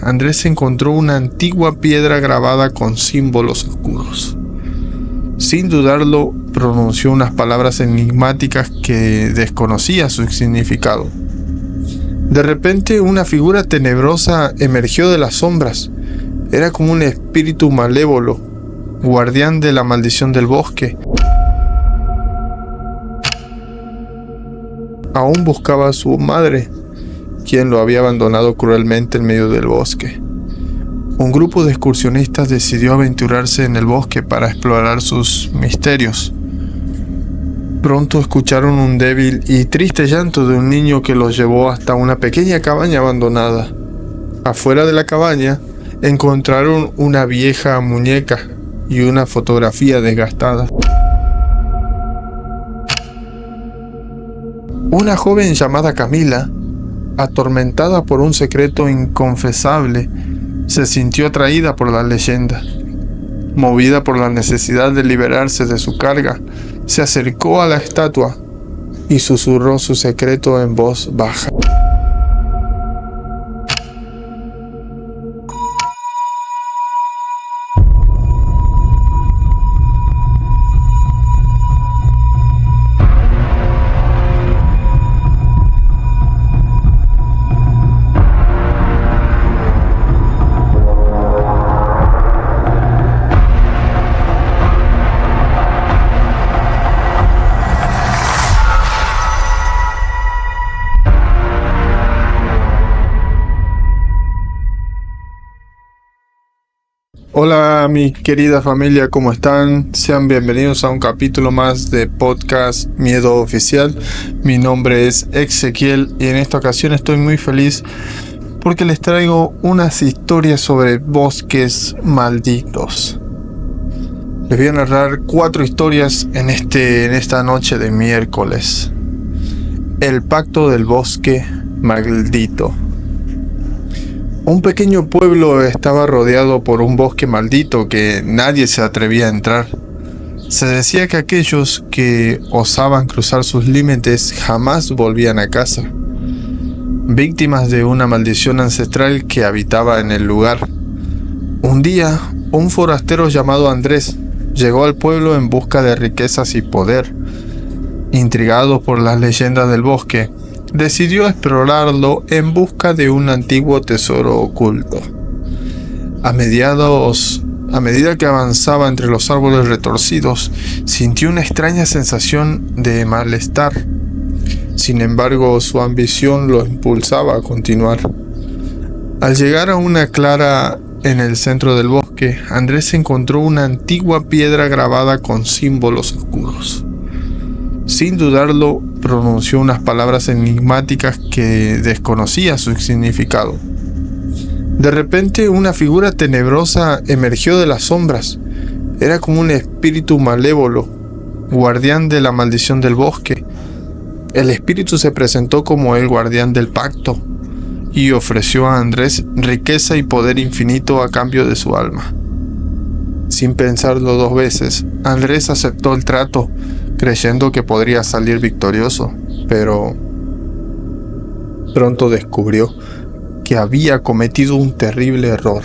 Andrés encontró una antigua piedra grabada con símbolos oscuros. Sin dudarlo, pronunció unas palabras enigmáticas que desconocía su significado. De repente, una figura tenebrosa emergió de las sombras. Era como un espíritu malévolo, guardián de la maldición del bosque. Aún buscaba a su madre, quien lo había abandonado cruelmente en medio del bosque. Un grupo de excursionistas decidió aventurarse en el bosque para explorar sus misterios. Pronto escucharon un débil y triste llanto de un niño que los llevó hasta una pequeña cabaña abandonada. Afuera de la cabaña encontraron una vieja muñeca y una fotografía desgastada. Una joven llamada Camila, atormentada por un secreto inconfesable, se sintió atraída por la leyenda. Movida por la necesidad de liberarse de su carga, se acercó a la estatua y susurró su secreto en voz baja. Hola mi querida familia, ¿cómo están? Sean bienvenidos a un capítulo más de podcast Miedo Oficial. Mi nombre es Ezequiel y en esta ocasión estoy muy feliz porque les traigo unas historias sobre bosques malditos. Les voy a narrar 4 historias en esta noche de miércoles. El pacto del bosque maldito. Un pequeño pueblo estaba rodeado por un bosque maldito que nadie se atrevía a entrar. Se decía que aquellos que osaban cruzar sus límites jamás volvían a casa, víctimas de una maldición ancestral que habitaba en el lugar. Un día, un forastero llamado Andrés llegó al pueblo en busca de riquezas y poder. Intrigado por las leyendas del bosque, decidió explorarlo en busca de un antiguo tesoro oculto. A medida que avanzaba entre los árboles retorcidos, sintió una extraña sensación de malestar. Sin embargo, su ambición lo impulsaba a continuar. Al llegar a una clara en el centro del bosque, Andrés encontró una antigua piedra grabada con símbolos oscuros. Sin dudarlo, pronunció unas palabras enigmáticas que desconocía su significado. De repente, una figura tenebrosa emergió de las sombras. Era como un espíritu malévolo, guardián de la maldición del bosque. El espíritu se presentó como el guardián del pacto y ofreció a Andrés riqueza y poder infinito a cambio de su alma. Sin pensarlo 2 veces, Andrés aceptó el trato, creyendo que podría salir victorioso, pero pronto descubrió que había cometido un terrible error.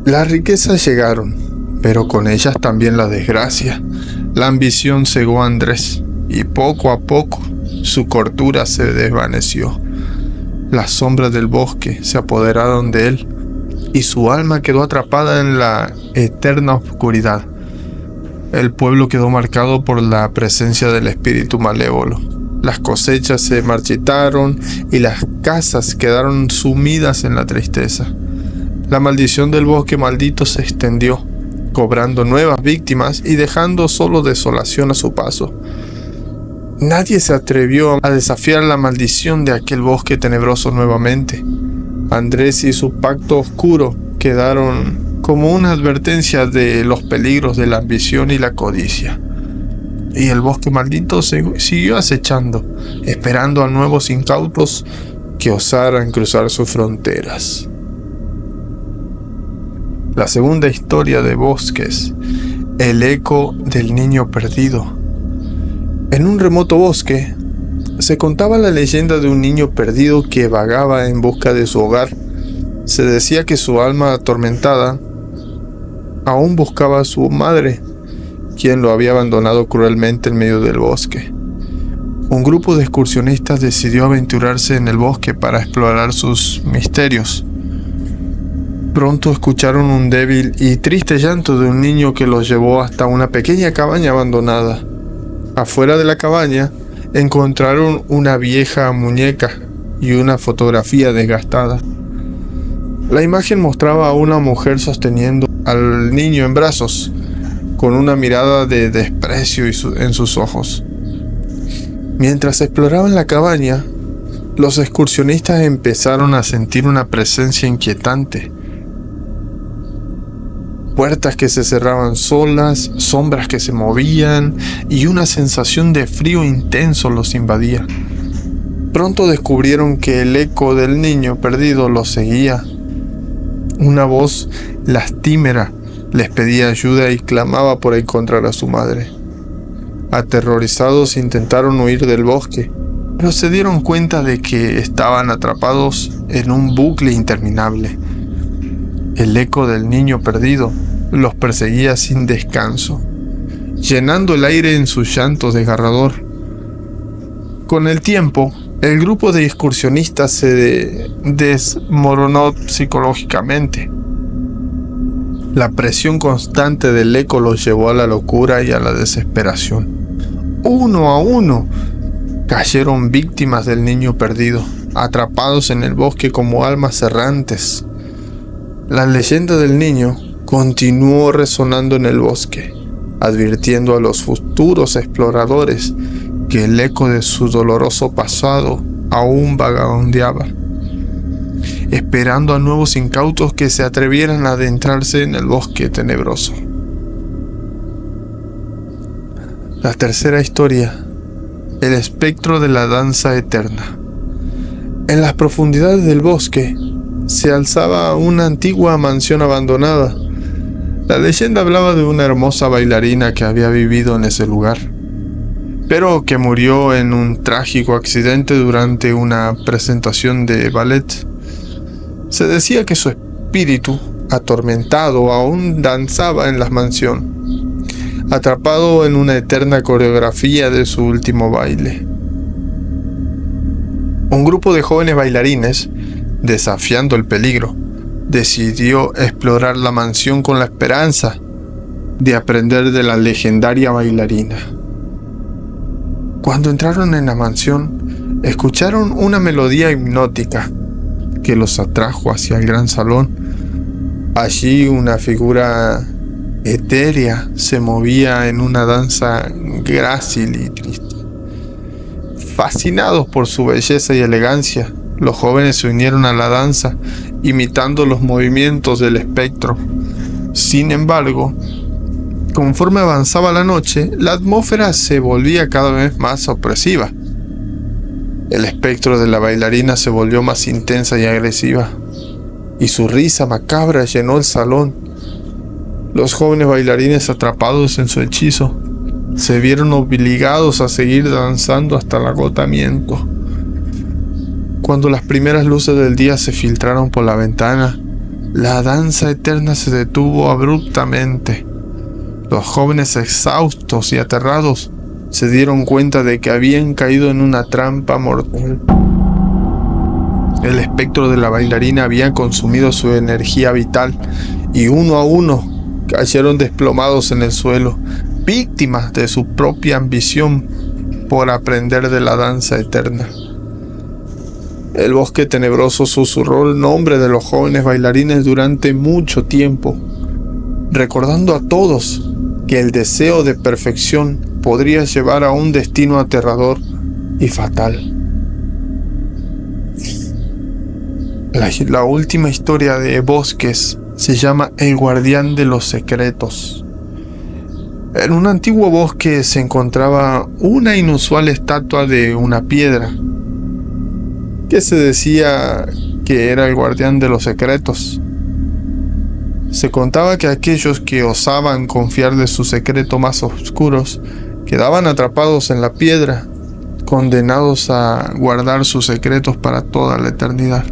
Las riquezas llegaron, pero con ellas también la desgracia. La ambición cegó a Andrés, y poco a poco su cordura se desvaneció. Las sombras del bosque se apoderaron de él, y su alma quedó atrapada en la eterna oscuridad. El pueblo quedó marcado por la presencia del espíritu malévolo. Las cosechas se marchitaron y las casas quedaron sumidas en la tristeza. La maldición del bosque maldito se extendió, cobrando nuevas víctimas y dejando solo desolación a su paso. Nadie se atrevió a desafiar la maldición de aquel bosque tenebroso nuevamente. Andrés y su pacto oscuro quedaron como una advertencia de los peligros de la ambición y la codicia. Y el bosque maldito siguió acechando, esperando a nuevos incautos que osaran cruzar sus fronteras. La segunda historia de bosques, el eco del niño perdido. En un remoto bosque, se contaba la leyenda de un niño perdido que vagaba en busca de su hogar, Se decía que su alma atormentada aún buscaba a su madre, quien lo había abandonado cruelmente en medio del bosque. Un grupo de excursionistas decidió aventurarse en el bosque para explorar sus misterios. Pronto escucharon un débil y triste llanto de un niño que los llevó hasta una pequeña cabaña abandonada. Afuera de la cabaña encontraron una vieja muñeca y una fotografía desgastada. La imagen mostraba a una mujer sosteniendo al niño en brazos, con una mirada de desprecio en sus ojos. Mientras exploraban la cabaña, los excursionistas empezaron a sentir una presencia inquietante. Puertas que se cerraban solas, sombras que se movían y una sensación de frío intenso los invadía. Pronto descubrieron que el eco del niño perdido los seguía. Una voz lastimera les pedía ayuda y clamaba por encontrar a su madre. Aterrorizados intentaron huir del bosque, pero se dieron cuenta de que estaban atrapados en un bucle interminable. El eco del niño perdido los perseguía sin descanso, llenando el aire en su llanto desgarrador. Con el tiempo, el grupo de excursionistas se desmoronó psicológicamente. La presión constante del eco los llevó a la locura y a la desesperación. Uno a uno cayeron víctimas del niño perdido, atrapados en el bosque como almas errantes. La leyenda del niño continuó resonando en el bosque, advirtiendo a los futuros exploradores que el eco de su doloroso pasado aún vagabundeaba, esperando a nuevos incautos que se atrevieran a adentrarse en el bosque tenebroso. La tercera historia: el espectro de la danza eterna. En las profundidades del bosque se alzaba una antigua mansión abandonada. La leyenda hablaba de una hermosa bailarina que había vivido en ese lugar, pero que murió en un trágico accidente durante una presentación de ballet. Se decía que su espíritu, atormentado, aún danzaba en la mansión, atrapado en una eterna coreografía de su último baile. Un grupo de jóvenes bailarines, desafiando el peligro, decidió explorar la mansión con la esperanza de aprender de la legendaria bailarina. Cuando entraron en la mansión, escucharon una melodía hipnótica que los atrajo hacia el gran salón. Allí una figura etérea se movía en una danza grácil y triste. Fascinados por su belleza y elegancia, los jóvenes se unieron a la danza, imitando los movimientos del espectro. Sin embargo, conforme avanzaba la noche, la atmósfera se volvía cada vez más opresiva. El espectro de la bailarina se volvió más intensa y agresiva, y su risa macabra llenó el salón. Los jóvenes bailarines, atrapados en su hechizo, se vieron obligados a seguir danzando hasta el agotamiento. Cuando las primeras luces del día se filtraron por la ventana, la danza eterna se detuvo abruptamente. Los jóvenes, exhaustos y aterrados, se dieron cuenta de que habían caído en una trampa mortal. El espectro de la bailarina había consumido su energía vital y uno a uno cayeron desplomados en el suelo, víctimas de su propia ambición por aprender de la danza eterna. El bosque tenebroso susurró el nombre de los jóvenes bailarines durante mucho tiempo, recordando a todos que el deseo de perfección podría llevar a un destino aterrador y fatal. La última historia de Bosques se llama El Guardián de los Secretos. En un antiguo bosque se encontraba una inusual estatua de una piedra, que se decía que era el guardián de los secretos. Se contaba que aquellos que osaban confiar de sus secretos más oscuros quedaban atrapados en la piedra, condenados a guardar sus secretos para toda la eternidad.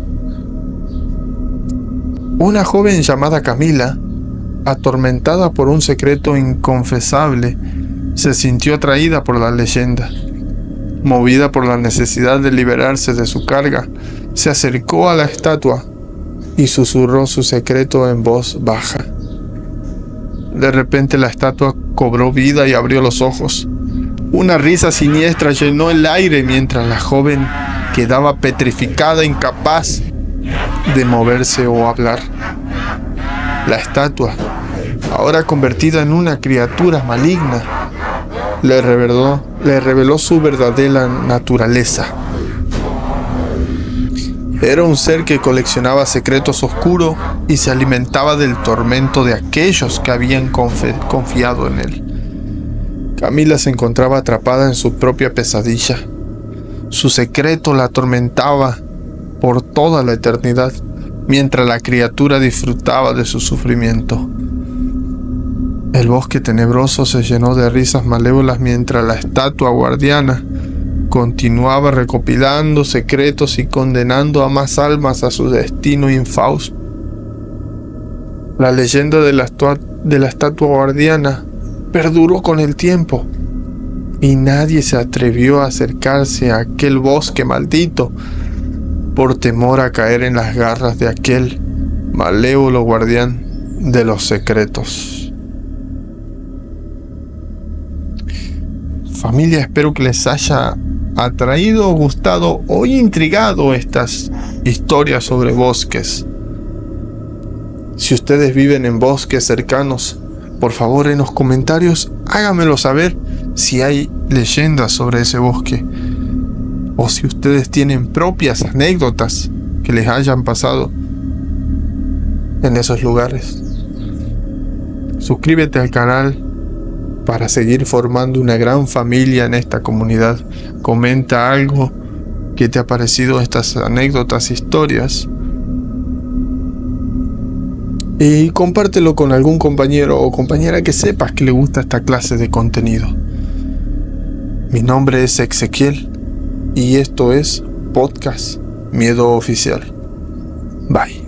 Una joven llamada Camila, atormentada por un secreto inconfesable, se sintió atraída por la leyenda. Movida por la necesidad de liberarse de su carga, se acercó a la estatua y susurró su secreto en voz baja. De repente la estatua cobró vida y abrió los ojos. Una risa siniestra llenó el aire mientras la joven quedaba petrificada, incapaz de moverse o hablar. La estatua, ahora convertida en una criatura maligna, le reveló su verdadera naturaleza. Era un ser que coleccionaba secretos oscuros y se alimentaba del tormento de aquellos que habían confiado en él. Camila se encontraba atrapada en su propia pesadilla. Su secreto la atormentaba por toda la eternidad, mientras la criatura disfrutaba de su sufrimiento. El bosque tenebroso se llenó de risas malévolas mientras la estatua guardiana continuaba recopilando secretos y condenando a más almas a su destino infausto. La leyenda de la estatua guardiana perduró con el tiempo, y nadie se atrevió a acercarse a aquel bosque maldito por temor a caer en las garras de aquel malévolo guardián de los secretos. Familia, espero que les haya atraído, gustado o intrigado estas historias sobre bosques. Si ustedes viven en bosques cercanos, por favor en los comentarios háganmelo saber si hay leyendas sobre ese bosque, o si ustedes tienen propias anécdotas que les hayan pasado en esos lugares. Suscríbete al canal para seguir formando una gran familia en esta comunidad. Comenta algo que te ha parecido estas anécdotas, historias, y compártelo con algún compañero o compañera que sepas que le gusta esta clase de contenido. Mi nombre es Exequiel y esto es Podcast Miedo Oficial. Bye.